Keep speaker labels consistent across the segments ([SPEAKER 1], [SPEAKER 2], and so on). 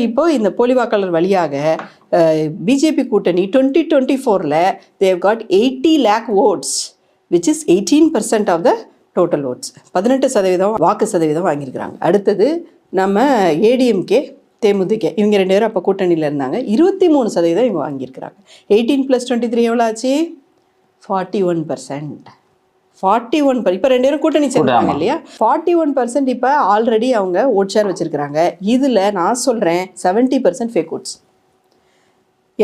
[SPEAKER 1] இப்போ இந்த போலி வாக்காளர் வழியாக பிஜேபி கூட்டணி 2024ல் they've got 80 lakh votes which is 18% of the total votes. 18% வாக்கு சதவீதம் வாங்கியிருக்கிறாங்க. அடுத்தது நம்ம ஏடிஎம்கே தேமுதிக இவங்க 2 பேரும் அப்போ கூட்டணியில் இருந்தாங்க. 23% இவங்க வாங்கியிருக்கிறாங்க. 18 + 23 எவ்வளோ ஆச்சு? 41%. 41 இப்போ 2 பேரும் கூட்டணி சேர்ந்தாங்க இல்லையா? 41% இப்போ ஆல்ரெடி அவங்க ஓட் ஷேர் வச்சுருக்கிறாங்க. இதில் நான் சொல்கிறேன் 70% ஃபேக் ஓட்ஸ்.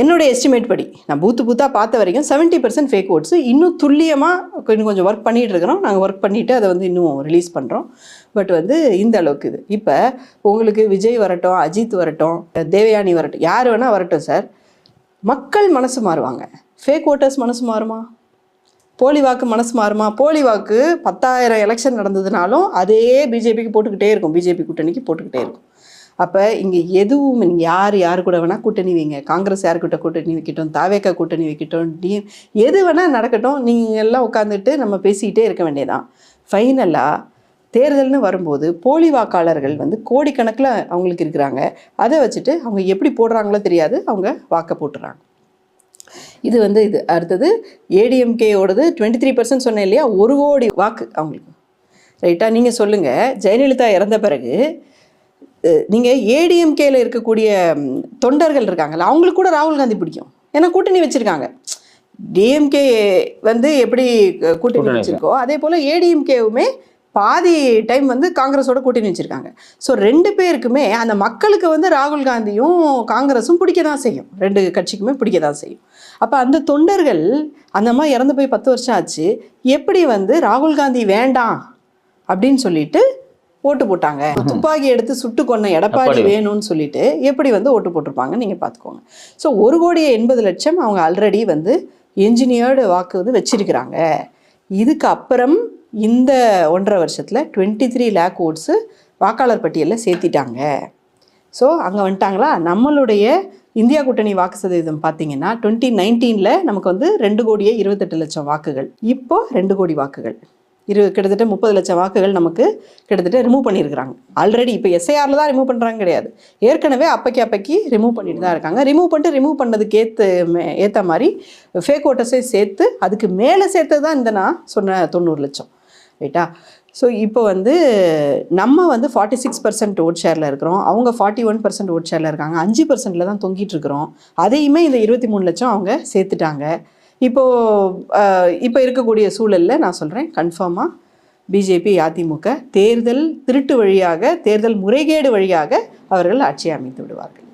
[SPEAKER 1] என்னோட எஸ்டிமேட் படி நான் பூத்தாக பார்த்த வரைக்கும் 70% ஃபேக் ஓட்ஸு. இன்னும் துல்லியமாக இன்னும் கொஞ்சம் ஒர்க் பண்ணிகிட்டு இருக்கிறோம். நாங்கள் ஒர்க் பண்ணிவிட்டு அதை இன்னும் ரிலீஸ் பண்ணுறோம். பட் இந்த அளவுக்கு இது. இப்போ உங்களுக்கு விஜய் வரட்டும், அஜித் வரட்டும், தேவயானி வரட்டும், யார் வேணால் வரட்டும் சார், மக்கள் மனசு மாறுவாங்க. ஃபேக் ஓட்டர்ஸ் மனசு மாறுமா? போலி வாக்கு மனசு மாறுமா? போலி வாக்கு 10,000 எலெக்ஷன் நடந்ததுனாலும் அதே பிஜேபிக்கு போட்டுக்கிட்டே இருக்கும், பிஜேபி கூட்டணிக்கு போட்டுக்கிட்டே இருக்கும். அப்போ இங்கே எதுவும் நீங்கள் யார் கூட வேணால் கூட்டணி வைங்க, காங்கிரஸ் யாருக்கிட்ட கூட்டணி வைக்கட்டும், தாவேக்கா கூட்டணி வைக்கட்டும், எது வேணால் நடக்கட்டும், நீங்கள் எல்லாம் உட்காந்துட்டு நம்ம பேசிக்கிட்டே இருக்க வேண்டியதான். ஃபைனலாக தேர்தல்னு வரும்போது போலி வாக்காளர்கள் கோடிக்கணக்கில் அவங்களுக்கு இருக்கிறாங்க. அதை வச்சுட்டு அவங்க எப்படி போடுறாங்களோ தெரியாது, அவங்க வாக்கை போட்டுறாங்க. இது இது அடுத்தது ஏடிஎம்கேயோடது 23% சொன்னேன் இல்லையா? 1 கோடி வாக்கு அவங்களுக்கு. ரைட்டா? நீங்கள் சொல்லுங்கள், ஜெயலலிதா இறந்த பிறகு நீங்கள் ஏடிஎம்கேயில் இருக்கக்கூடிய தொண்டர்கள் இருக்காங்கல்ல, அவங்களுக்கு கூட ராகுல் காந்தி பிடிக்கும். ஏன்னா கூட்டணி வச்சுருக்காங்க. டிஎம்கே எப்படி கூட்டணி வச்சுருக்கோ அதே போல் ஏடிஎம்கேவுமே பாதி டைம் காங்கிரஸோட கூட்டணி வச்சுருக்காங்க. ஸோ 2 பேருக்குமே அந்த மக்களுக்கு ராகுல் காந்தியும் காங்கிரஸும் பிடிக்க தான் செய்யும். 2 கட்சிக்குமே பிடிக்க தான் செய்யும். அப்போ அந்த தொண்டர்கள் அந்த மாதிரி இறந்து போய் 10 வருஷம் ஆச்சு, எப்படி ராகுல் காந்தி வேண்டாம் அப்படின்னு சொல்லிட்டு ஓட்டு போட்டாங்க. துப்பாக்கி எடுத்து சுட்டு கொன்ன எடப்பாடி வேணும்னு சொல்லிட்டு எப்படி ஓட்டு போட்டிருப்பாங்க நீங்கள் பார்த்துக்கோங்க. ஸோ 1,80,00,000 அவங்க ஆல்ரெடி என்ஜினியர்டு வாக்கு வச்சிருக்கிறாங்க. இதுக்கு அப்புறம் இந்த 1.5 வருஷத்தில் 23 lakh ஓட்ஸு வாக்காளர் பட்டியலில் சேர்த்திட்டாங்க. ஸோ அங்கே வந்துட்டாங்களா? நம்மளுடைய இந்தியா கூட்டணி வாக்கு சதவீதம் பார்த்தீங்கன்னா 2019ல் நமக்கு 2,28,00,000 வாக்குகள். இப்போ 2 கோடி வாக்குகள், கிட்டத்தட்ட 30 லட்சம் வாக்குகள் நமக்கு கிட்டத்தட்ட ரிமூவ் பண்ணியிருக்கிறாங்க ஆல்ரெடி. இப்போ எஸ்ஐஆரில் தான் ரிமூவ் பண்ணுறாங்க கிடையாது, ஏற்கனவே அப்பைக்கு ரிமூவ் பண்ணிட்டு தான் இருக்காங்க. ரிமூவ் பண்ணதுக்கு ஏற்ற மாதிரி ஃபேக் ஓட்டர்ஸை சேர்த்து அதுக்கு மேலே சேர்த்து தான் நான் சொன்ன 90 லட்சம். ரைட்டா? ஸோ இப்போ நம்ம 46% ஓட் ஷேரில் இருக்கிறோம், அவங்க 41% ஓட் ஷேரில் இருக்காங்க. 5%ல் தான் தொங்கிட்டு இருக்கிறோம். அதையுமே இந்த 23 லட்சம் அவங்க சேர்த்துட்டாங்க. இப்போ இருக்கக்கூடிய சூழலில் நான் சொல்கிறேன், கன்ஃபார்மாக பிஜேபி அதிமுக தேர்தல் திருட்டு வழியாக, தேர்தல் முறைகேடு வழியாக அவர்கள் ஆட்சியை அமைத்து விடுவார்கள்.